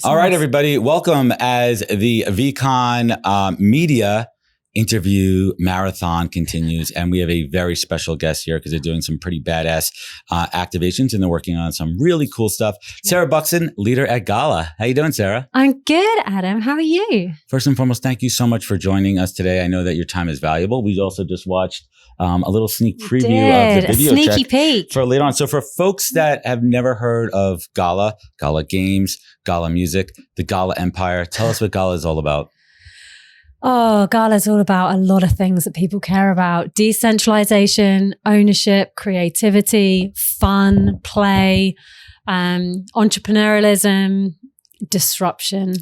All right, everybody. Welcome as the Veecon media interview marathon continues. And we have a very special guest here because they're doing some pretty badass activations and they're working on some really cool stuff. Sarah Buxton, leader at Gala. How you doing, Sarah? I'm good, Adam. How are you? First and foremost, thank you so much for joining us today. I know that your time is valuable. We also just watched a little sneak preview of the video sneaky peek for later on. So for folks that have never heard of Gala, Gala Games, Gala Music, the Gala Empire, tell us what Gala is all about. Oh, Gala is all about a lot of things that people care about. Decentralization, ownership, creativity, fun, play, entrepreneurialism, disruption.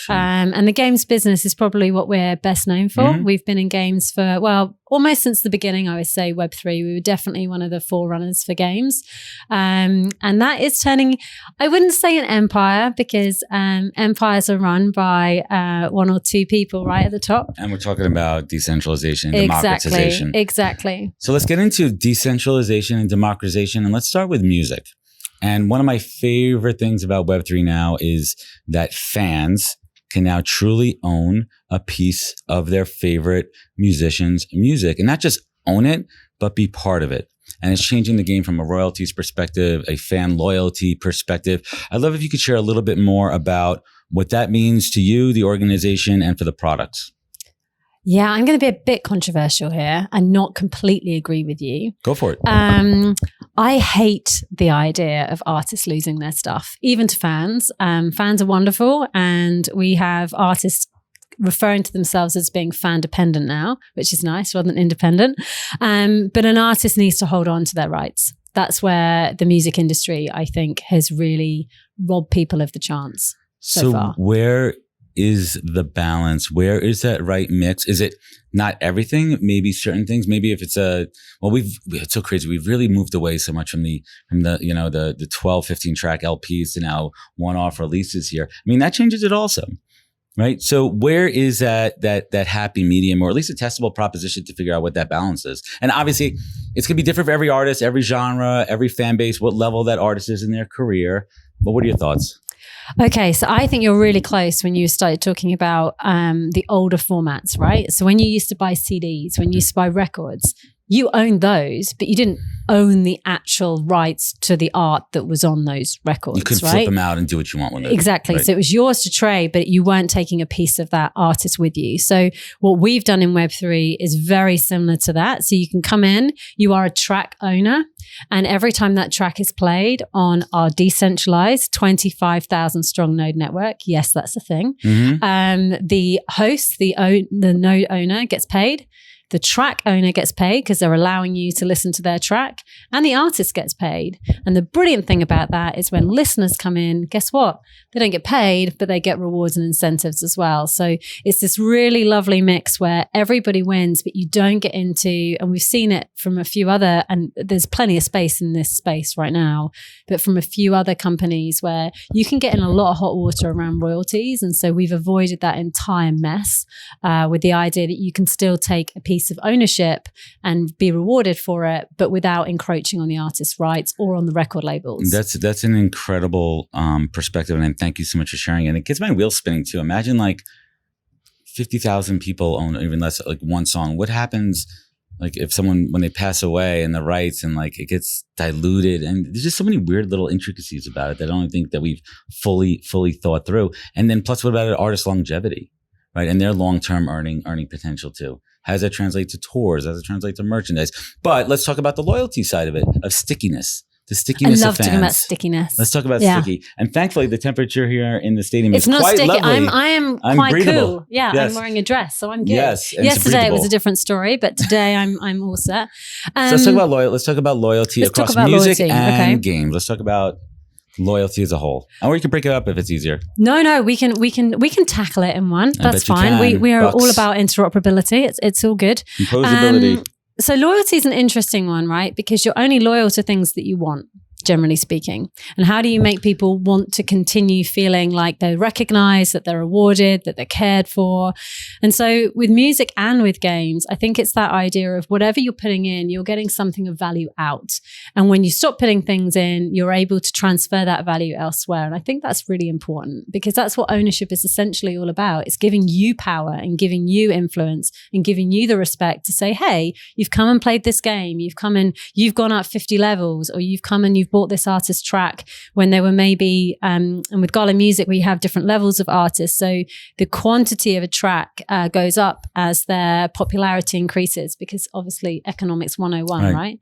And the games business is probably what we're best known for. Mm-hmm. We've been in games for, well, almost since the beginning, I would say Web3. We were definitely one of the forerunners for games. And that is turning, I wouldn't say an empire because empires are run by one or two people right at the top. And we're talking about decentralization, democratization. Exactly. So let's get into decentralization and democratization. And let's start with music. And one of my favorite things about Web3 now is that fans can now truly own a piece of their favorite musician's music and not just own it, but be part of it. And it's changing the game from a royalties perspective, a fan loyalty perspective. I'd love if you could share a little bit more about what that means to you, the organization, and for the products. Yeah, I'm going to be a bit controversial here and not completely agree with you. Go for it. I hate the idea of artists losing their stuff, even to fans. Fans are wonderful, and we have artists referring to themselves as being fan dependent now, which is nice rather than independent. But an artist needs to hold on to their rights. That's where the music industry, I think, has really robbed people of the chance so far. Where is the balance? Where is that right mix? Is it not everything? Maybe certain things. Maybe if it's it's so crazy. We've really moved away so much from the 12, 15 track LPs to now one-off releases here. I mean, that changes it also, right? So where is that happy medium, or at least a testable proposition to figure out what that balance is? And obviously, it's gonna be different for every artist, every genre, every fan base, what level that artist is in their career. But what are your thoughts? Okay, so I think you're really close when you started talking about the older formats, right? So when you used to buy CDs, when you used to buy records, you owned those, but you didn't own the actual rights to the art that was on those records, You could flip them out and do what you want with it. Exactly. Right. So it was yours to trade, but you weren't taking a piece of that artist with you. So what we've done in Web3 is very similar to that. So you can come in, you are a track owner, and every time that track is played on our decentralized 25,000 strong node network, yes, that's a thing. Mm-hmm. The host, the node owner gets paid. The track owner gets paid because they're allowing you to listen to their track, and the artist gets paid. And the brilliant thing about that is when listeners come in, guess what? They don't get paid, but they get rewards and incentives as well. So it's this really lovely mix where everybody wins, but you don't get into, and we've seen it from a few other, and there's plenty of space in this space right now, but from a few other companies where you can get in a lot of hot water around royalties. And so we've avoided that entire mess with the idea that you can still take a piece of ownership and be rewarded for it, but without encroaching on the artist's rights or on the record labels. That's an incredible perspective, and thank you so much for sharing it. And it gets my wheels spinning too. Imagine like 50,000 people own even less, like one song. What happens like if someone, when they pass away and the rights and like it gets diluted, and there's just so many weird little intricacies about it that I don't think that we've fully thought through. And then plus what about artist longevity, right? And their long-term earning potential too. How does that translate to tours? How does it translate to merchandise? But let's talk about the loyalty side of it, of stickiness. The stickiness of fans. I love talking about stickiness. Let's talk about sticky. And thankfully, the temperature here in the stadium is not quite sticky. lovely. I am quite breathable. Cool. Yeah, yes. I'm wearing a dress, so I'm good. Yes. Yesterday it was a different story, but today I'm all set. So let's talk about loyalty. Let's talk about loyalty across music and games. Let's talk about loyalty as a whole, or we can break it up if it's easier. No, we can tackle it in one. That's fine. We are all about interoperability. It's all good. Composability. So loyalty is an interesting one, right? Because you're only loyal to things that you want. generally speaking? And how do you make people want to continue feeling like they're recognized, that they're rewarded, that they're cared for? And so with music and with games, I think it's that idea of whatever you're putting in, you're getting something of value out. And when you stop putting things in, you're able to transfer that value elsewhere. And I think that's really important, because that's what ownership is essentially all about. It's giving you power and giving you influence and giving you the respect to say, hey, you've come and played this game. You've come and you've gone up 50 levels, or you've come and you've bought this artist track when there were maybe, and with Gala Music, we have different levels of artists. So the quantity of a track goes up as their popularity increases, because obviously economics 101, right?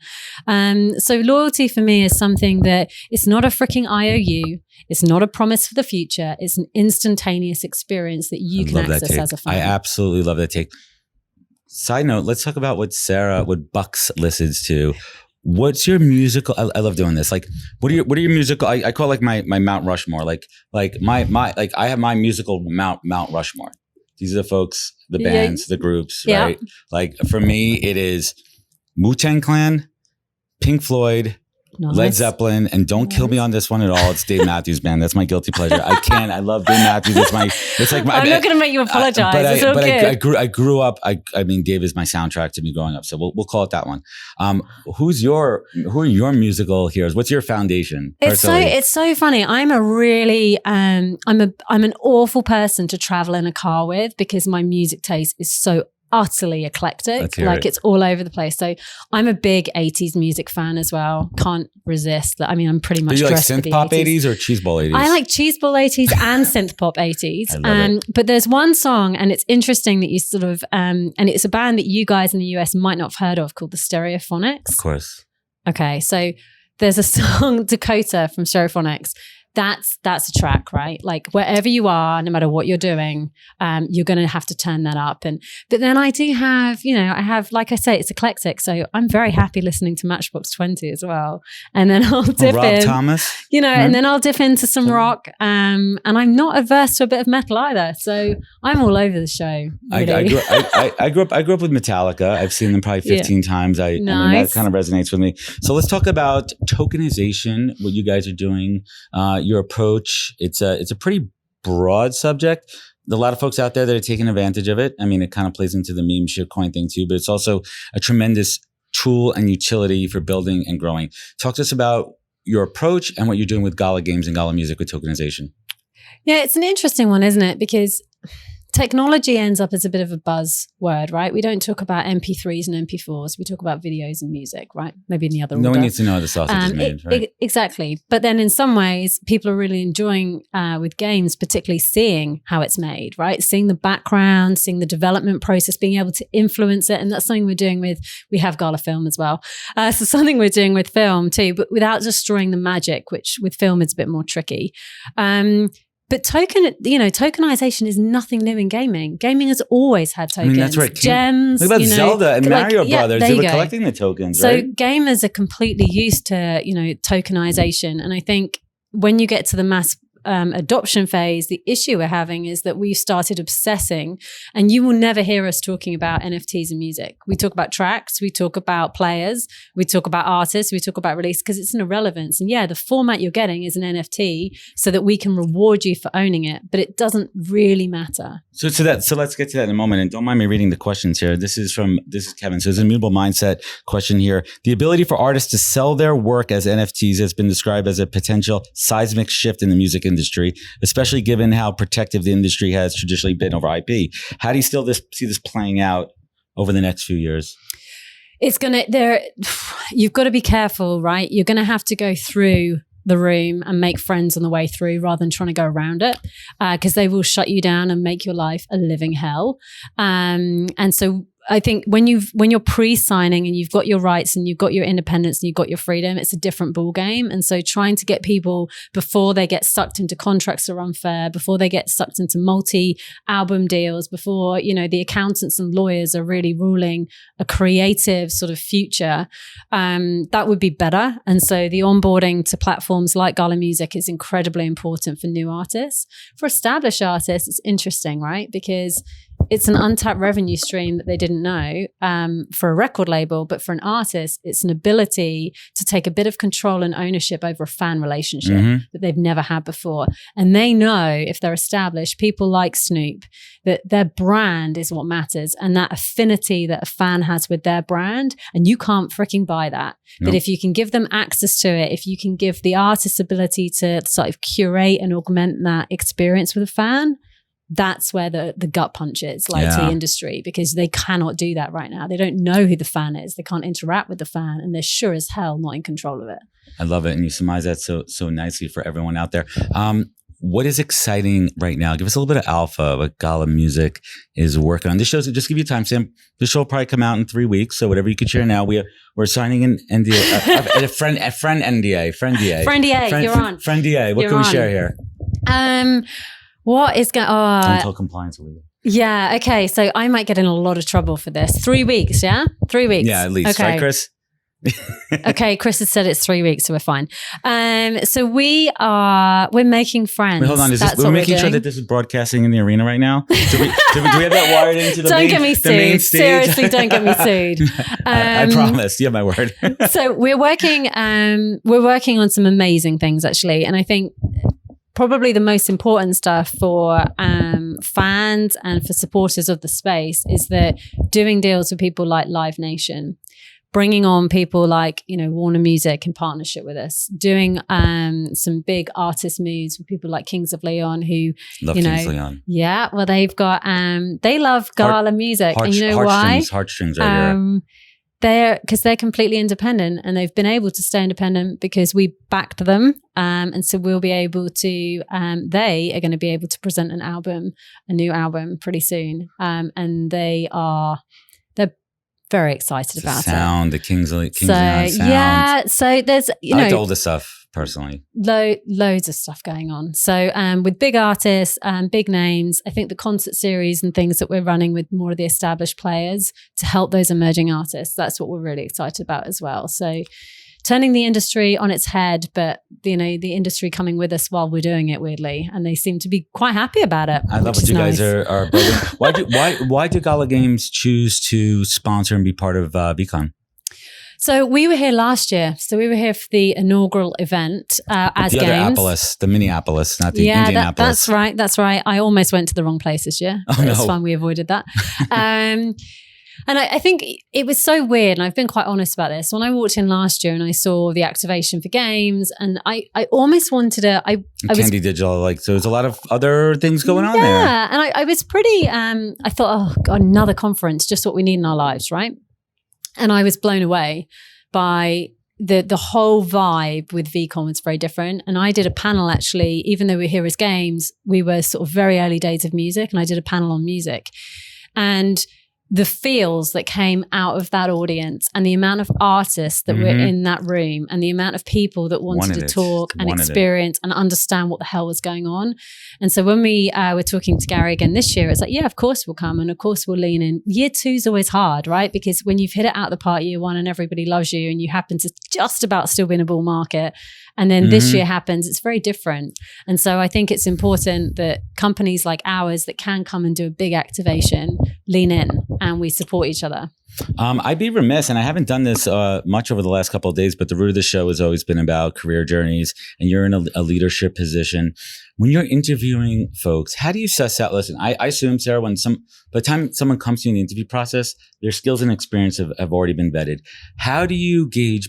So loyalty for me is something that it's not a freaking IOU. It's not a promise for the future. It's an instantaneous experience that you can access as a fan. I absolutely love that take. Side note, let's talk about what Bux listens to. What's your musical? I love doing this. Like, what are your musical? I call it like my Mount Rushmore. Like I have my musical Mount Rushmore. These are the folks, the bands, the groups, right? Like for me, it is Wu-Tang Clan, Pink Floyd, Led Zeppelin, and don't kill me on this one at all. It's Dave Matthews Band. That's my guilty pleasure. I can't. I love Dave Matthews. It's like my. I'm not going to make you apologize. It's all good. I grew up. I mean, Dave is my soundtrack to me growing up. So we'll call it that one. Who are your musical heroes? What's your foundation? It's so funny. I'm a really I'm an awful person to travel in a car with, because my music taste is so utterly eclectic. Like it's all over the place. So I'm a big 80s music fan as well. Can't resist that. I mean, I'm pretty much. Do you like synth pop 80s or cheeseball 80s? I like cheeseball 80s and synth pop 80s. I love it. But there's one song, and it's interesting that you sort of and it's a band that you guys in the US might not have heard of, called the Stereophonics. Of course. Okay, so there's a song, Dakota from Stereophonics. That's a track, right? Like wherever you are, no matter what you're doing, you're going to have to turn that up. But then I do have, I have, like I say, it's eclectic. So I'm very happy listening to Matchbox 20 as well. And then I'll dip Rob Thomas, and then I'll dip into some rock. And I'm not averse to a bit of metal either. So I'm all over the show. Really. I grew up with Metallica. I've seen them probably 15 times. I mean, that kind of resonates with me. So let's talk about tokenization, what you guys are doing. Your approach, it's a pretty broad subject. There's a lot of folks out there that are taking advantage of it. I mean, it kind of plays into the meme shitcoin thing too, but it's also a tremendous tool and utility for building and growing. Talk to us about your approach and what you're doing with Gala Games and Gala Music with tokenization. Yeah, it's an interesting one, isn't it? Because technology ends up as a bit of a buzzword, right? We don't talk about MP3s and MP4s. We talk about videos and music, right? Maybe in the other order. No one needs to know how the sausage is made, right? Exactly. But then in some ways, people are really enjoying with games, particularly seeing how it's made, right? Seeing the background, seeing the development process, being able to influence it. And that's something we're doing we have Gala Film as well. So something we're doing with film too, but without destroying the magic, which with film is a bit more tricky. But tokenization is nothing new in gaming. Gaming has always had tokens. I mean, that's right. Gems. Look about Zelda and Mario Brothers. They were collecting the tokens, right? So gamers are completely used to, tokenization. And I think when you get to the mass adoption phase, the issue we're having is that we've started obsessing, and you will never hear us talking about NFTs in music. We talk about tracks, we talk about players, we talk about artists, we talk about release, because it's an irrelevance. And yeah, the format you're getting is an NFT so that we can reward you for owning it, but it doesn't really matter. So let's get to that in a moment. And don't mind me reading the questions here. This is Kevin. So there's an immutable mindset question here. The ability for artists to sell their work as NFTs has been described as a potential seismic shift in the music industry, especially given how protective the industry has traditionally been over IP. How do you still see this playing out over the next few years? You've got to be careful, right? You're going to have to go through the room and make friends on the way through rather than trying to go around it, because they will shut you down and make your life a living hell. And so I think when you're pre-signing and you've got your rights and you've got your independence and you've got your freedom, it's a different ball game. And so trying to get people before they get sucked into contracts that are unfair, before they get sucked into multi-album deals, before, the accountants and lawyers are really ruling a creative sort of future, that would be better. And so the onboarding to platforms like Gala Music is incredibly important for new artists. For established artists, it's interesting, right? Because it's an untapped revenue stream that they didn't know for a record label, but for an artist, it's an ability to take a bit of control and ownership over a fan relationship that they've never had before. And they know, if they're established, people like Snoop, that their brand is what matters, and that affinity that a fan has with their brand, and you can't freaking buy that. Nope. But if you can give them access to it, if you can give the artist ability to sort of curate and augment that experience with a fan, that's where the gut punch is, like, to the industry, because they cannot do that right now. They don't know who the fan is. They can't interact with the fan, and they're sure as hell not in control of it. I love it. And you surmise that so nicely for everyone out there. What is exciting right now? Give us a little bit of alpha what Gala Music is working on. This show, just give you a timestamp. This show will probably come out in 3 weeks. So whatever you could share now, we're signing an NDA, a friend NDA. Friend DA, you're on. Friend DA. What can we share here? What is going on? Don't tell compliance illegal. Yeah, okay. So I might get in a lot of trouble for this. 3 weeks, yeah? 3 weeks. Yeah, at least. Okay. Right, Chris? Okay, Chris has said it's 3 weeks, so we're fine. So we're making friends. Wait, hold on. We're making sure that this is broadcasting in the arena right now? Do we have that wired into the Don't get me sued. Seriously, don't get me sued. I promise. You have my word. So we're working on some amazing things, actually. And I think probably the most important stuff for fans and for supporters of the space is that doing deals with people like Live Nation, bringing on people like, Warner Music in partnership with us, doing some big artist moves with people like Kings of Leon, who, love Kings of Leon. Yeah, well, they've got, they love Gala music. And you know why? Heartstrings right here. Because they're completely independent, and they've been able to stay independent because we backed them. And so we'll be able to, they are going to be able to present a new album pretty soon. And they're very excited about sound, it. The Kings of Leon sound. Yeah. So there's, I like the older stuff personally. Loads of stuff going on. So with big artists, big names, I think the concert series and things that we're running with more of the established players to help those emerging artists, that's what we're really excited about as well. So turning the industry on its head, but the industry coming with us while we're doing it, weirdly, and they seem to be quite happy about it. I love what you guys are building. Why do Gala Games choose to sponsor and be part of Veecon? So we were here last year. So we were here for the inaugural event as the Games. The Minneapolis, not the Indianapolis. That's right. I almost went to the wrong place this year. Oh, It's fun. We avoided that. And I think it was so weird, and I've been quite honest about this. When I walked in last year and I saw the activation for Games, and I almost wanted to... Candy Digital, so there's a lot of other things going on there. Yeah, and I was pretty... I thought, oh God, another conference, just what we need in our lives, right? And I was blown away by the whole vibe with Veecon was very different. And I did a panel, actually, even though we're here as Games, we were sort of very early days of music, and I did a panel on music. And the feels that came out of that audience, and the amount of artists that were in that room, and the amount of people that wanted to talk and experience and understand what the hell was going on. And so when we were talking to Gary again this year, it's like, yeah, of course we'll come, and of course we'll lean in. Year 2 is always hard, right? Because when you've hit it out of the park year 1 and everybody loves you, and you happen to just about still be in a bull market, and then this year happens, it's very different. And so I think it's important that companies like ours that can come and do a big activation lean in, and we support each other. I'd be remiss, and I haven't done this much over the last couple of days, but the root of the show has always been about career journeys, and you're in a leadership position. When you're interviewing folks, how do you suss out? Listen, I assume, Sarah, by the time someone comes to you in the interview process, their skills and experience have already been vetted. How do you gauge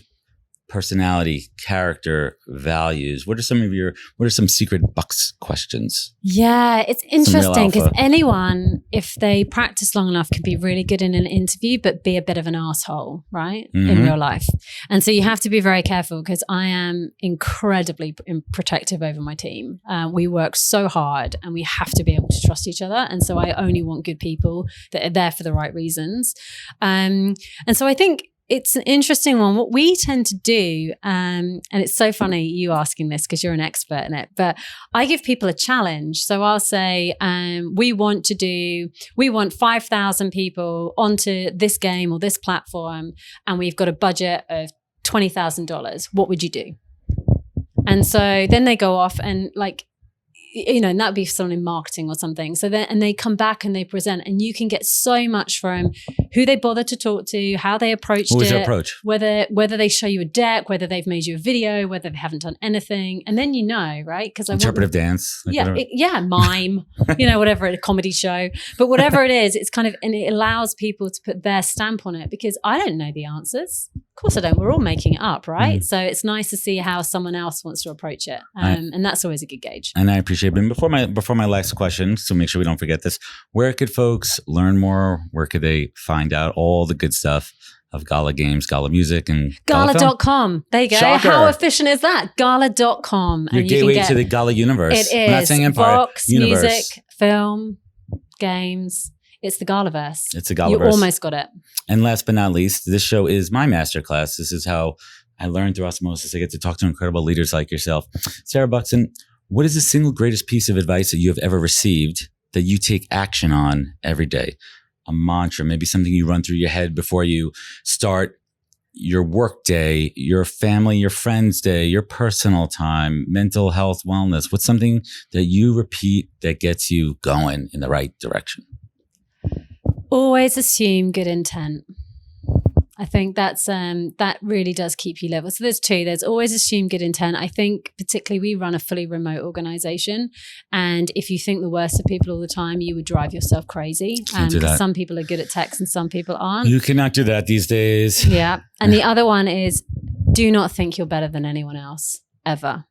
personality, character, values? What are some secret Bucks questions? Yeah, it's interesting because anyone, if they practice long enough, can be really good in an interview, but be a bit of an asshole, right? In real life. And so you have to be very careful, because I am incredibly protective over my team. We work so hard, and we have to be able to trust each other. And so I only want good people that are there for the right reasons. And so I think it's an interesting one. What we tend to do, and it's so funny you asking this because you're an expert in it, but I give people a challenge. So I'll say, we want 5,000 people onto this game or this platform, and we've got a budget of $20,000. What would you do? And so then they go off and and that would be someone in marketing or something. So then, and they come back and they present, and you can get so much from who they bothered to talk to, how they approached What was it, their approach? whether they show you a deck, whether they've made you a video, whether they haven't done anything. And then right? Because interpretive dance. Mime, whatever, a comedy show. But whatever it is, it's kind of, and it allows people to put their stamp on it, because I don't know the answers. Of course I don't. We're all making it up, right? So it's nice to see how someone else wants to approach it. And that's always a good gauge. And I appreciate it. And before my last question, so make sure we don't forget this, where could folks learn more? Where could they find out all the good stuff of Gala Games, Gala Music, and Gala.com. There you go. Shocker. How efficient is that? Gala.com. Your gateway to the Gala universe. It is. I'm not saying empire. Box, universe. music, film, games. It's the Galaverse. It's the Galaverse. You almost got it. And last but not least, this show is my masterclass. This is how I learn through osmosis. I get to talk to incredible leaders like yourself. Sarah Buxton, what is the single greatest piece of advice that you have ever received that you take action on every day? A mantra, maybe something you run through your head before you start your work day, your family, your friends' day, your personal time, mental health, wellness. What's something that you repeat that gets you going in the right direction? Always assume good intent. I think that really does keep you level. So there's two. There's always assume good intent. I think particularly we run a fully remote organization. And if you think the worst of people all the time, you would drive yourself crazy. Because some people are good at text and some people aren't. You cannot do that these days. Yeah. And the other one is do not think you're better than anyone else, ever.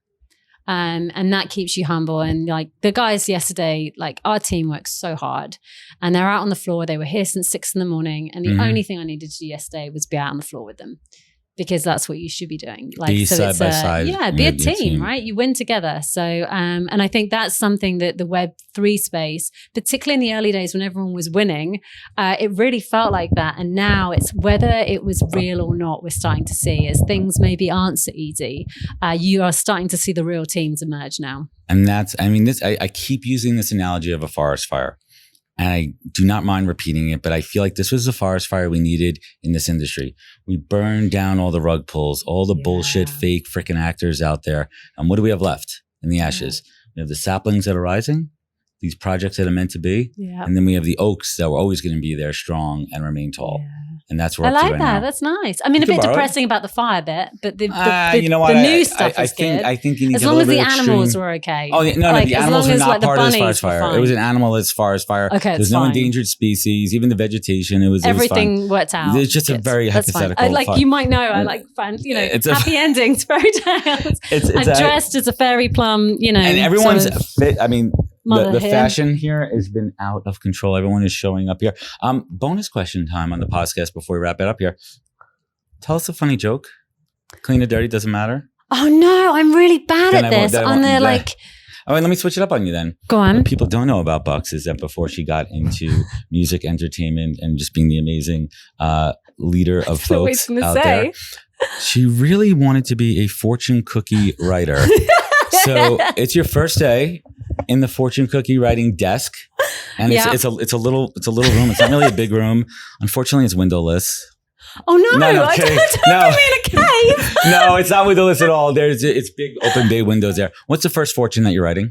And that keeps you humble. And like the guys yesterday, like our team works so hard and they're out on the floor. They were here since 6 a.m. And the only thing I needed to do yesterday was be out on the floor with them, because that's what you should be doing. Like, be side by side. Yeah, be a team, right? You win together. So, and I think that's something that the Web3 space, particularly in the early days when everyone was winning, it really felt like that. And now it's whether it was real or not, we're starting to see as things maybe aren't so easy. You are starting to see the real teams emerge now. And I keep using this analogy of a forest fire. And I do not mind repeating it, but I feel like this was the forest fire we needed in this industry. We burned down all the rug pulls, all the bullshit, fake freaking actors out there. And what do we have left in the ashes? We have the saplings that are rising, these projects that are meant to be. Yeah. And then we have the oaks that were always going to be there strong and remain tall. Yeah. And that's where I like right that. now. That's nice. I mean, a bit depressing about the fire bit, but the you know what? The new stuff is good. I think you need as long as the animals extreme. were okay. Oh, yeah, no, like, the animals were not part of this forest fire. Fine. It was an animal-less forest fire. Okay, there's no endangered species, even the vegetation. Everything worked out. It's just a very hypothetical. You might know. I like fun. Happy endings, fairy tales. I'm dressed as a fairy plum. And everyone's fit. I mean. The fashion here has been out of control. Everyone is showing up here. Bonus question time on the podcast before we wrap it up here. Tell us a funny joke. Clean or dirty, doesn't matter. Oh no, I'm really bad at this. All right, let me switch it up on you then. Go on. What people don't know about Bucks is that before she got into music, entertainment, and just being the amazing leader of folks out there, she really wanted to be a fortune cookie writer. So it's your first day in the fortune cookie writing desk, and it's a little room. It's not really a big room. Unfortunately, it's windowless. Oh no! I don't mean a cave. No, it's not windowless at all. It's big open bay windows there. What's the first fortune that you're writing?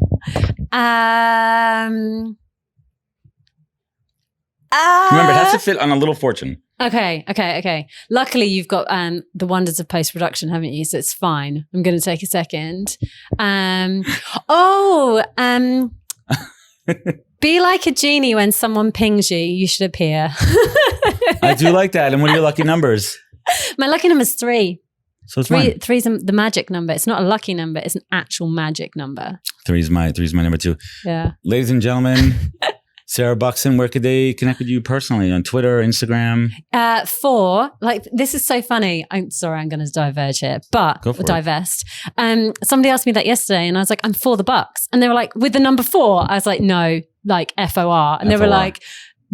Remember, it has to fit on a little fortune. Okay. Luckily, you've got the wonders of post-production, haven't you? So it's fine. I'm going to take a second. Be like a genie when someone pings you. You should appear. I do like that. And what are your lucky numbers? My lucky number is 3. So it's 3. 3's the magic number. It's not a lucky number. It's an actual magic number. 3's my number 2. Yeah. Ladies and gentlemen. Sarah Buxton, where could they connect with you personally? On Twitter, Instagram? 4, this is so funny. I'm sorry, I'm going to diverge here, but divest. Somebody asked me that yesterday and I was like, I'm for the Bucks. And they were like, with the number 4? I was like, no, like FOR. And they were like,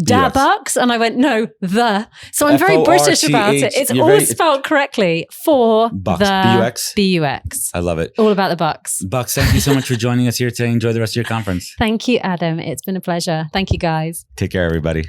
Da Bucks? And I went, no, the. So I'm very British about it. It's all spelled correctly. For Bucks. The B-U-X? B-U-X. I love it. All about the Bucks. Bucks, thank you so much for joining us here today. Enjoy the rest of your conference. Thank you, Adam. It's been a pleasure. Thank you, guys. Take care, everybody.